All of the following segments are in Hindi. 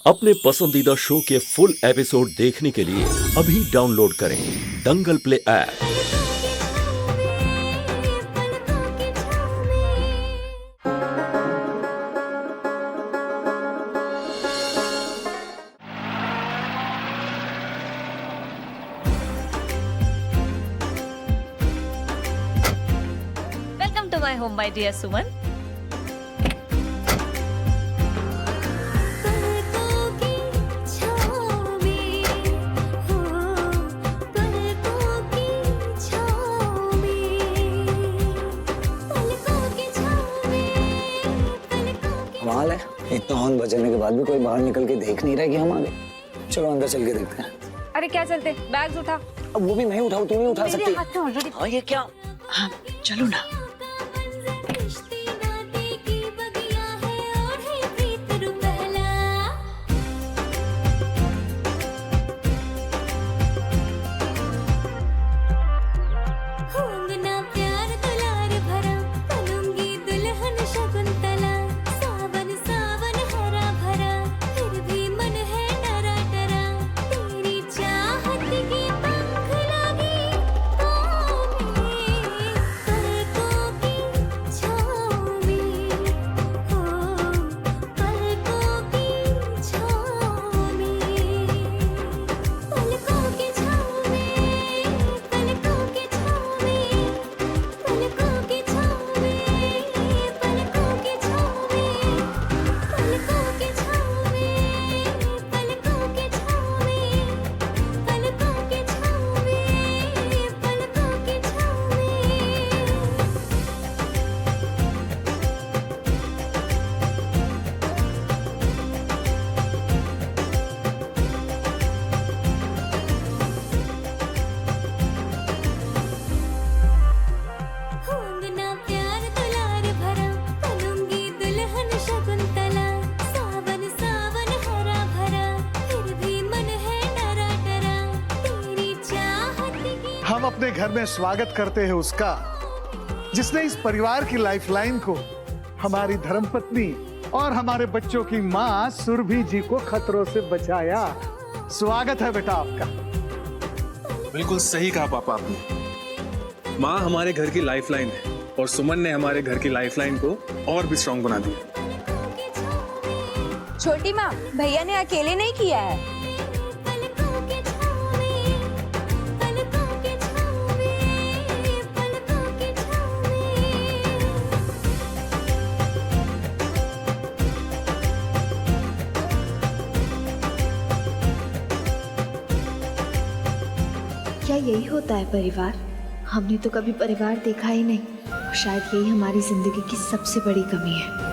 अपने पसंदीदा शो के फुल एपिसोड देखने के लिए अभी डाउनलोड करें Dangal play app. Welcome to my home, my dear Suman. कमाल है, इतना हॉर्न बजने के बाद भी कोई बाहर निकल के देख नहीं रहा कि हम आ गए। चलो अंदर चल के देखते हैं। अरे क्या चलते, बैग्स उठा। अब वो भी मैं उठाऊं, तू नहीं उठा सकती। मेरे हाथ में ऑलरेडी। हाँ ये क्या? हाँ चलो ना। हम अपने घर में स्वागत करते हैं उसका जिसने इस परिवार की लाइफलाइन को हमारी धर्मपत्नी और हमारे बच्चों की मां सुरभि जी को खतरों से बचाया। स्वागत है बेटा आपका। बिल्कुल सही कहा पापा आपने। माँ हमारे घर की लाइफलाइन है और सुमन ने हमारे घर की लाइफलाइन को और भी स्ट्रांग बना दिया। छोटी माँ, भैया ने अकेले नहीं किया है। क्या यही होता है परिवार? हमने तो कभी परिवार देखा ही नहीं। शायद यही हमारी जिंदगी की सबसे बड़ी कमी है।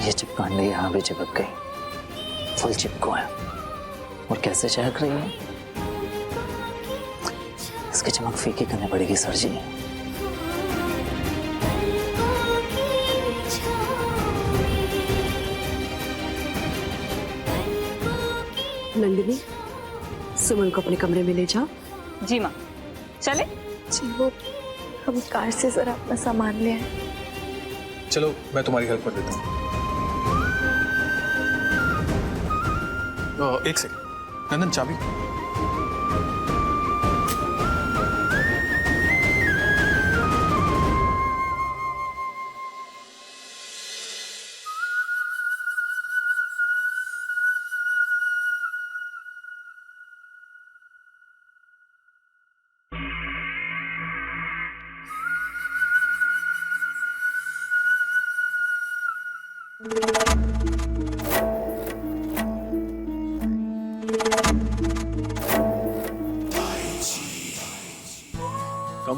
ये चिपकांडे यहाँ भी चिपक गई। फुल चिपको है और कैसे चहक रही है। इसकी चमक फीकी करनी पड़ेगी सर जी। नंदिनी, सुमन को अपने कमरे में ले जाओ। जी माँ, चले। जी वो हम कार से जरा अपना सामान ले आए। चलो मैं तुम्हारी हेल्प कर देता हूँ। एक सेकंड, नंदन चाबी।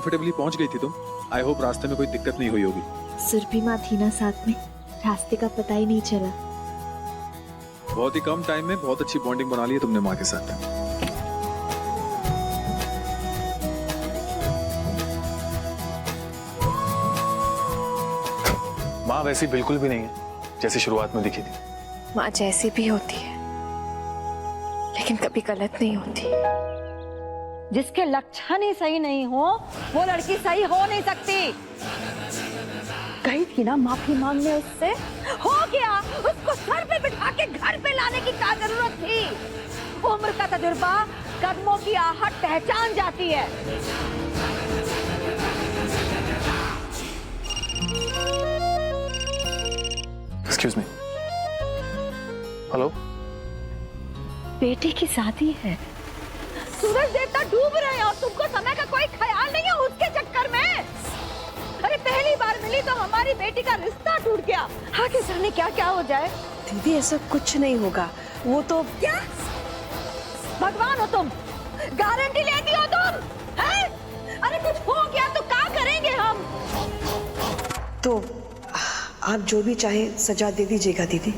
कंफर्टेबली पहुंच गई थी तुम। आई होप रास्ते में कोई दिक्कत नहीं हुई होगी। सुरभि माँ थी ना साथ में, रास्ते का पता ही नहीं चला। बहुत ही कम टाइम में बहुत अच्छी बॉन्डिंग बना ली है तुमने माँ के साथ। माँ वैसी बिल्कुल भी नहीं है जैसे शुरुआत में दिखी थी। माँ जैसी भी होती है लेकिन कभी गलत नहीं होती। जिसके लक्षण ही सही नहीं हो वो लड़की सही हो नहीं सकती। गई थी ना माफी मांगने उससे, हो गया। उसको सर पे बिठा के घर पे लाने की क्या जरूरत थी? उम्र का तजुर्बा कदमों की आहट पहचान जाती है। Excuse me. हेलो। बेटे की शादी है, सूरज देवता डूब रहे हैं और तुमको समय का कोई ख्याल नहीं है उसके चक्कर में। अरे पहली बार मिली तो हमारी बेटी का रिश्ता टूट गया, आगे जाने क्या क्या हो जाए। दीदी ऐसा कुछ नहीं होगा, वो तो क्या भगवान हो तुम? गारंटी लेती हो तुम हैं? अरे कुछ हो गया तो क्या करेंगे हम? तो आप जो भी चाहे सजा दे दीजिएगा दीदी।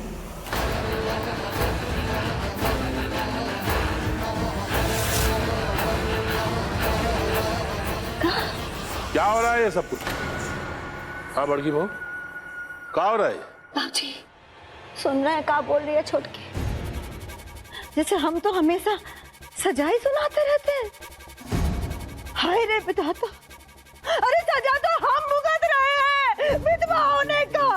क्या हो रहा है ये सब कुछ? हाँ बड़की बहू, क्या हो रहा है? बाबूजी सुन रहे हैं क्या बोल रही है छोटकी? जैसे हम तो हमेशा सजा ही सुनाते रहते हैं। हाय रे विधाता, अरे सजा तो हम भुगत रहे हैं विधवा होने का।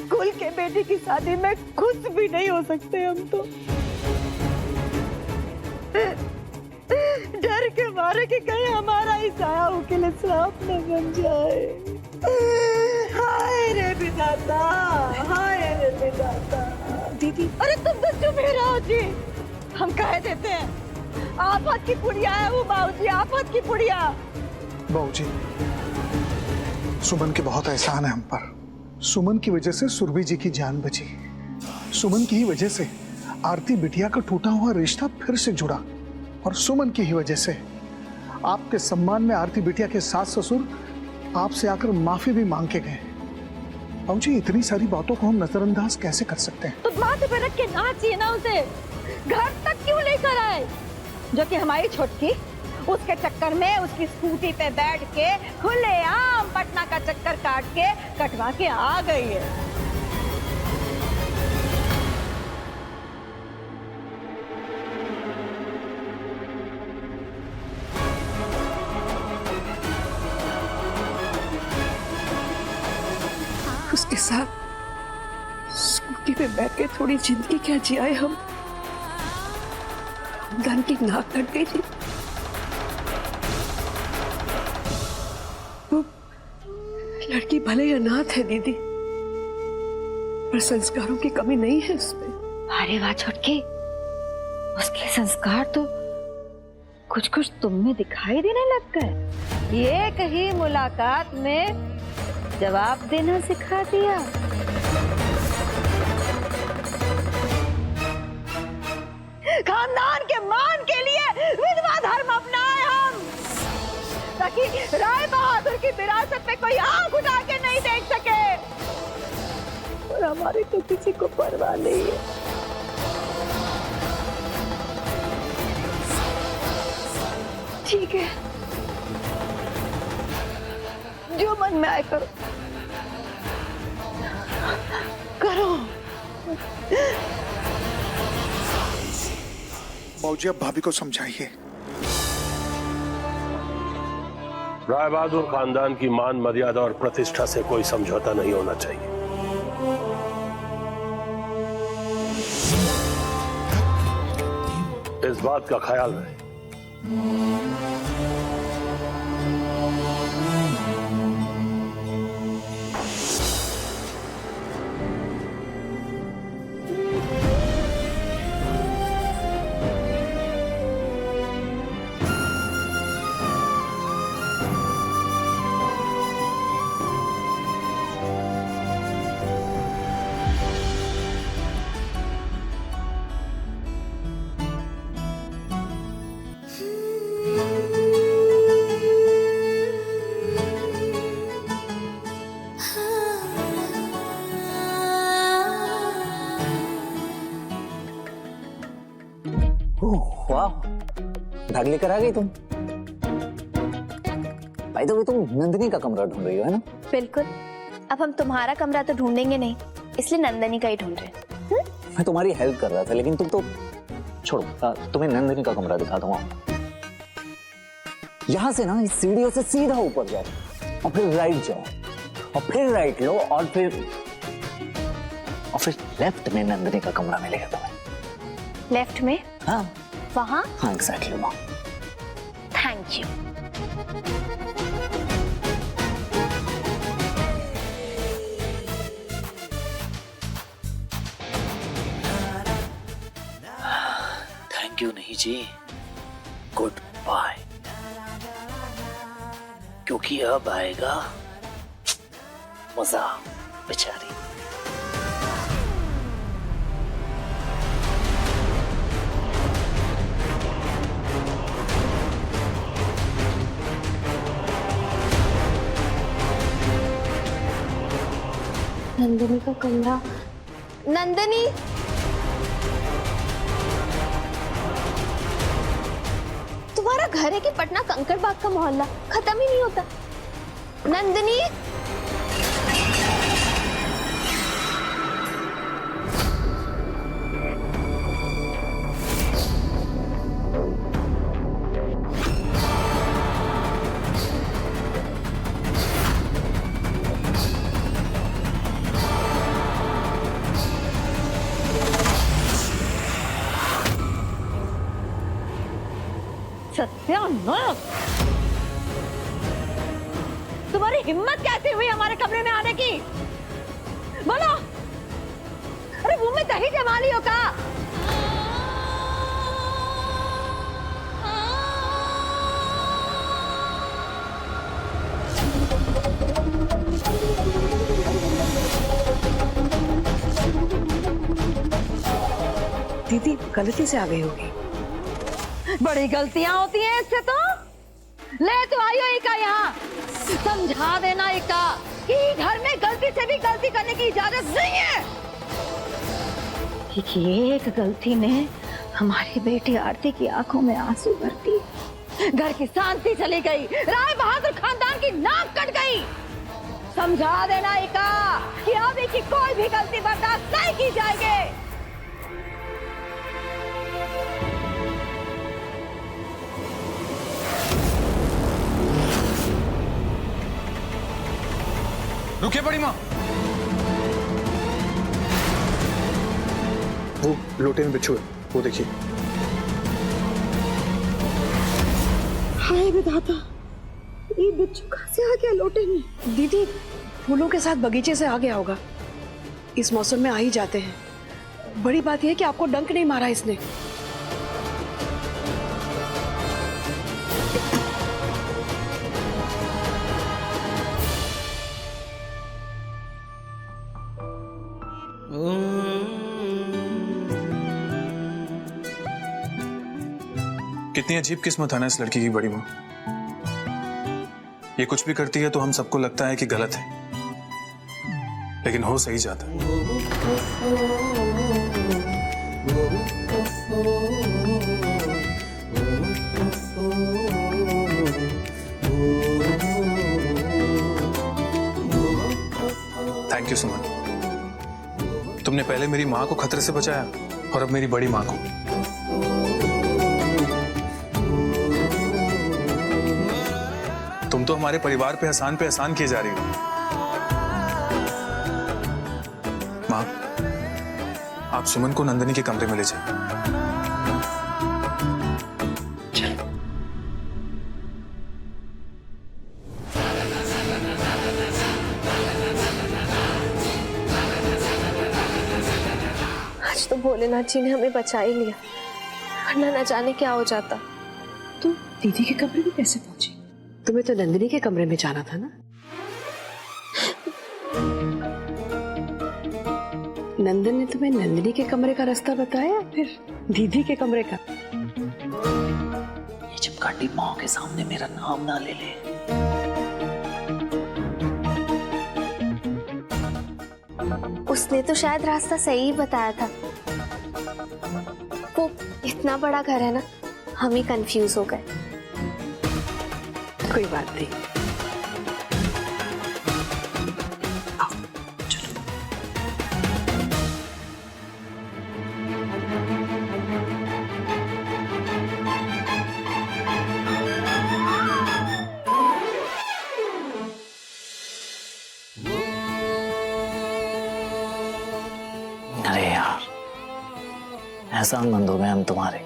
कुल के बेटी की शादी में खुश भी नहीं हो सकते हम तो, डर के मारे कि कहीं हमारा ही साया उकेले सांप न बन जाए। हाय रे विधाता, हाय रे विधाता। दीदी अरे तुम तो चुप ही रहो जी, हम कह देते हैं आफत की पुड़िया है वो बाबूजी, आफत की पुड़िया। बाबूजी, सुमन के बहुत एहसान है हम पर। सुमन की वजह से सुरभि जी की जान बची। सुमन की ही वजह से आरती बिटिया का टूटा हुआ रिश्ता फिर से जुड़ा, और सुमन की ही वजह से आपके सम्मान में आरती बिटिया के सास ससुर आपसे आकर माफी भी मांग के गए। बाबूजी, इतनी सारी बातों को हम नजरअंदाज कैसे कर सकते हैं? तो माथे पे रख के नाचिए ना उसे, घर तक क्यों लेकर आए? जो कि हमारी छोटकी उसके चक्कर में उसकी स्कूटी पे बैठ के खुलेआम पटना का चक्कर काट के कटवा के आ गई है। उसके साथ स्कूटी पे बैठ के थोड़ी जिंदगी क्या जियाए हम। धन की नाक कट गई थी। वो लड़की भले ही अनाथ है दीदी, पर संस्कारों की कमी नहीं है उसमें। अरे वाह छोटकी, उसके संस्कार तो कुछ कुछ तुम में दिखाई देने लग गए। एक ही मुलाकात में जवाब देना सिखा दिया। खानदान के मान के लिए विधवा धर्म अपनाए हम, ताकि राय बहादुर की विरासत पे कोई आंख उठा के नहीं देख सके। और हमारी तो किसी को परवाह नहीं है। ठीक है, जो मन में आए करो करो। बाबूजी, अब भाभी को समझाइए। राय बहादुर खानदान की मान मर्यादा और प्रतिष्ठा से कोई समझौता नहीं होना चाहिए। इस बात का ख्याल रहे। वाह, भाग लेकर आ गई तुम। भाई तो तुम नंदिनी का कमरा ढूंढ रही हो, है ना? बिल्कुल। अब हम तुम्हारा कमरा तो ढूंढेंगे नहीं, इसलिए नंदनी का ही ढूंढ रहे हैं। मैं तुम्हारी हेल्प कर रहा था, लेकिन तुम तो छोड़ो। तुम्हें नंदिनी का कमरा दिखा दूंगा। यहाँ से ना इस सीढ़ियों से सीधा ऊपर जाओ और फिर राइट जाओ और फिर राइट लो और फिर लेफ्ट में नंदिनी का कमरा मिलेगा तुम्हें। लेफ्ट में? हाँ वहाँ? हाँ एग्जैक्टली वहाँ। Thank you. थैंक यू नहीं जी, गुड बाय, क्योंकि अब आएगा मजा बेचारी। नंदिनी का कमरा। नंदिनी, तुम्हारा घर है कि पटना कंकड़ बाग का मोहल्ला, खत्म ही नहीं होता। नंदिनी, सत्यानाश! तुम्हारी हिम्मत कैसे हुई हमारे कमरे में आने की? बोलो! अरे मुंह में दही जमा ली हो का? दीदी गलती से आ गई होगी। बड़ी गलतियां होती हैं इससे तो। ले तो आई हो इका यहाँ, समझा देना इका कि घर में गलती से भी गलती करने की इजाजत नहीं है। कि एक गलती ने हमारी बेटी आरती की आंखों में आंसू भर दिए, घर की शांति चली गई, राय बहादुर खानदान की नाक कट गई। समझा देना इका कि अभी की कोई भी गलती बर्दाश्त नहीं की जाएगी। रुकिए बड़ी माँ। वो लोटे में बिच्छू है, वो देखिए। हाय विधाता, ये बिच्छू कहाँ से आ गया लोटे में? दीदी फूलों के साथ बगीचे से आ गया होगा, इस मौसम में आ ही जाते हैं। बड़ी बात यह है कि आपको डंक नहीं मारा इसने। कितनी अजीब किस्मत है ना इस लड़की की बड़ी माँ। ये कुछ भी करती है तो हम सबको लगता है कि गलत है, लेकिन हो सही जाता है। थैंक यू सुमन, तुमने पहले मेरी माँ को खतरे से बचाया और अब मेरी बड़ी माँ को। तुम तो हमारे परिवार पे एहसान किए जा रही हो। माँ, आप सुमन को नंदिनी के कमरे में ले जाइए। आज तो भोलेनाथ जी ने हमें बचा ही लिया, वरना न जाने क्या हो जाता। तुम दीदी के कमरे में कैसे पहुंची? तुम्हें तो नंदिनी के कमरे में जाना था ना। नंदन ने तुम्हें नंदिनी के कमरे का रास्ता बताया फिर दीदी के कमरे का? ये जो काटी माँ के सामने मेरा नाम ना ले ले। उसने तो शायद रास्ता सही ही बताया था। वो इतना बड़ा घर है ना, हम ही कंफ्यूज हो गए। कोई बात नहीं। अरे यार, एहसानमंद हो गए हम तुम्हारे।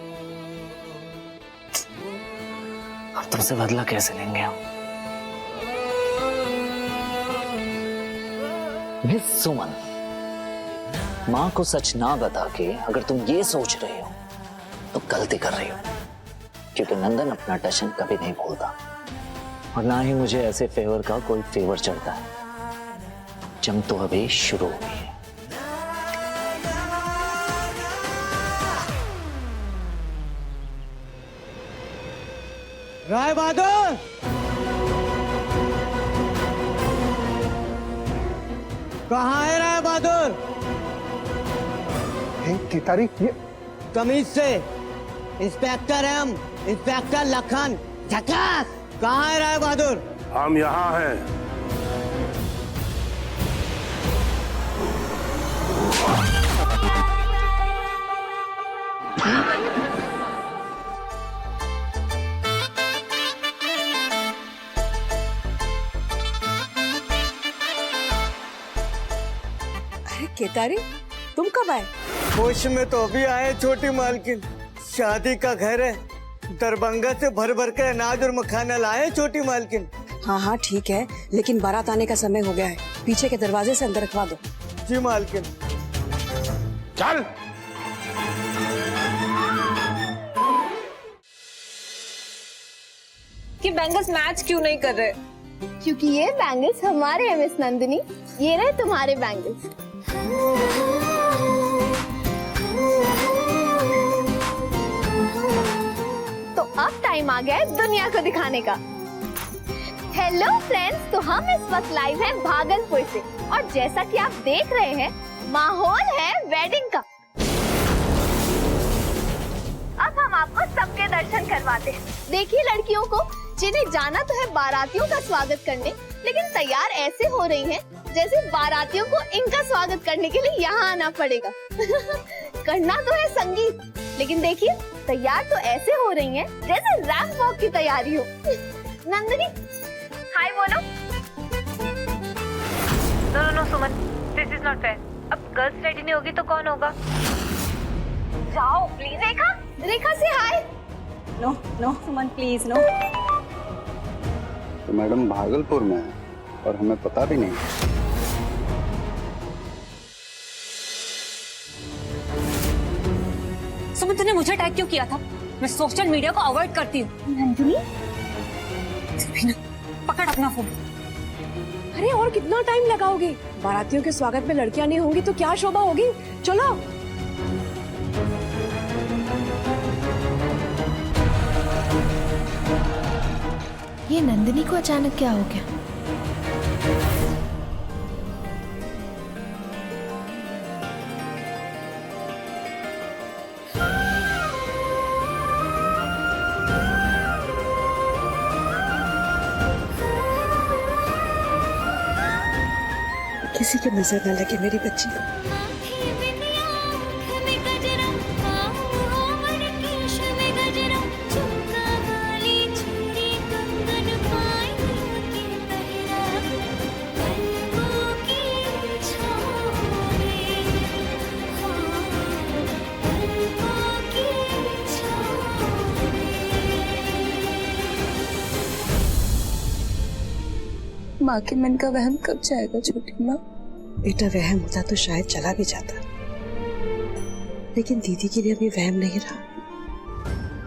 अब तुमसे बदला कैसे लेंगे हम? मिस सुमन, माँ को सच ना बता के अगर तुम ये सोच रही हो तो गलती कर रही हो, क्योंकि नंदन अपना टशन कभी नहीं भूलता और ना ही मुझे ऐसे फेवर का कोई फेवर चढ़ता है। जंग तो अभी शुरू हुई है। राय बहादुर, कहाँ है राय बहादुर? केतारी, ये तमीज से। इंस्पेक्टर हम, इंस्पेक्टर लखन झकास। कहाँ है राय बहादुर? हम यहाँ हैं। केतारी, तुम कब आए? होश में तो अभी आए छोटी मालकिन। शादी का घर है, दरभंगा से भर भर कर अनाज और मखाना लाए छोटी मालकिन। हाँ हाँ ठीक है, लेकिन बारात आने का समय हो गया है। पीछे के दरवाजे से अंदर रखवा दो। जी मालकिन। चल। कि बैंगल्स मैच क्यों नहीं कर रहे? क्योंकि ये बैंगल्स हमारे हैं मिस नंदिनी, ये रहे तुम्हारे बैंगल्स। तो अब टाइम आ गया है दुनिया को दिखाने का। हेलो फ्रेंड्स, तो हम इस वक्त लाइव हैं भागलपुर से और जैसा कि आप देख रहे हैं माहौल है वेडिंग का। अब हम आपको सबके दर्शन करवाते हैं। देखिए लड़कियों को, जिन्हें जाना तो है बारातियों का स्वागत करने, लेकिन तैयार ऐसे हो रही हैं जैसे बारातियों को इनका स्वागत करने के लिए यहाँ आना पड़ेगा। करना तो है संगीत, लेकिन देखिए तैयार तो ऐसे हो रही हैं जैसे रैंप वॉक की तैयारी हो। नंदिनी हाय बोलो। No Suman, this is not fair. अब गर्ल्स रेडी नहीं होगी तो कौन होगा? जाओ प्लीज। रेखा, रेखा से hi. No Suman please no. तो मैडम भागलपुर में है और हमें पता भी नहीं। सुमन, तूने मुझे टैग क्यों किया था? मैं सोशल मीडिया को अवॉइड करती हूँ। नंदिनी पकड़ अपना फोन। अरे और कितना टाइम लगाओगे? बारातियों के स्वागत में लड़कियां नहीं होंगी तो क्या शोभा होगी। चलो। ये नंदिनी को अचानक क्या हो गया? किसी की नजर न लगे मेरी बच्ची। माँ के मन का वहम कब जाएगा छोटी माँ? बेटा वहम होता तो शायद चला भी जाता, लेकिन दीदी के लिए अभी वहम नहीं रहा।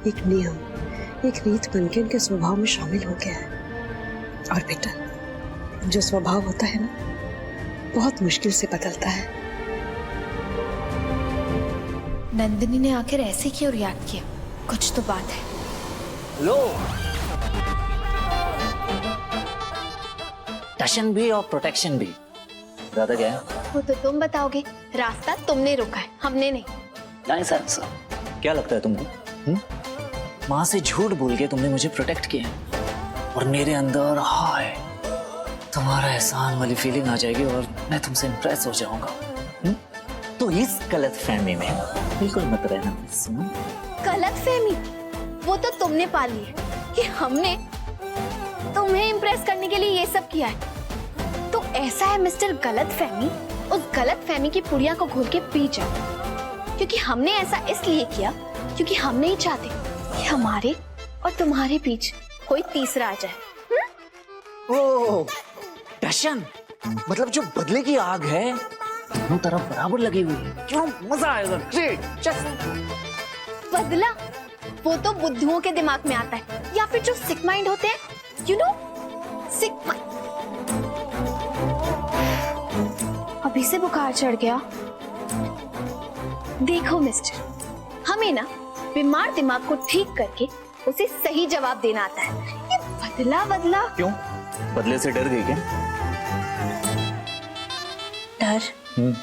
एक नियम, एक रीत बनके उनके स्वभाव में शामिल हो गया है। और बेटा जो स्वभाव होता है ना, बहुत मुश्किल से बदलता है। नंदिनी ने आखिर ऐसे क्यों रिएक्ट किया? कुछ तो बात है। लो। टशन भी और प्रोटेक्शन भी। ज्यादा क्या है? वो तो तुम बताओगे, रास्ता तुमने रोका है, हमने नहीं। नहीं सर, क्या लगता है तुमको? माँ से झूठ बोल के तुमने मुझे प्रोटेक्ट किया और मेरे अंदर हाय तुम्हारा एहसान वाली फीलिंग आ जाएगी और मैं तुमसे इम्प्रेस हो जाऊंगा। तो इस गलत फहमी में बिल्कुल मत रहना। गलत फहमी वो तो तुमने पाली है कि हमने तुम्हें इम्प्रेस करने के लिए ये सब किया है। तो ऐसा है मिस्टर गलत फहमी, उस गलत फहमी की पुड़िया को घोल के पी जाओ, क्योंकि हमने ऐसा इसलिए किया क्योंकि हम नहीं चाहते कि हमारे और तुम्हारे बीच कोई तीसरा आ जाए। ओ टशन, मतलब जो बदले की आग है दोनों तरफ बराबर लगी हुई है। क्यों मजा आएगा। बदला वो तो बुद्धुओं के दिमाग में आता है, या फिर जो सिक माइंड होते हैं, यू नो, सिक माइंड। अभी से बुखार चढ़ गया। देखो मिस्टर, हमें ना बीमार दिमाग को ठीक करके उसे सही जवाब देना आता है। ये बदला बदला क्यों? बदले से डर गई क्या? डर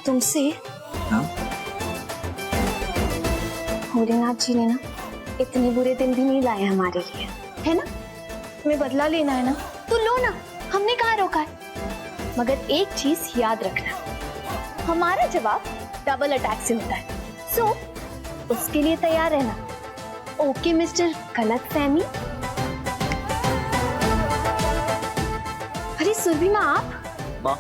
तुमसे? हाँ? भोलेनाथ जी ने ना इतने बुरे दिन भी नहीं लाए हमारे लिए, है ना? तुम्हें बदला लेना है ना तो लो ना, हमने कहाँ रोका है। मगर एक चीज याद रखना, हमारा जवाब डबल अटैक से होता है, सो उसके लिए तैयार रहना। ओके मिस्टर गलत फहमी। अरे सुरभि माँ, आप? माँ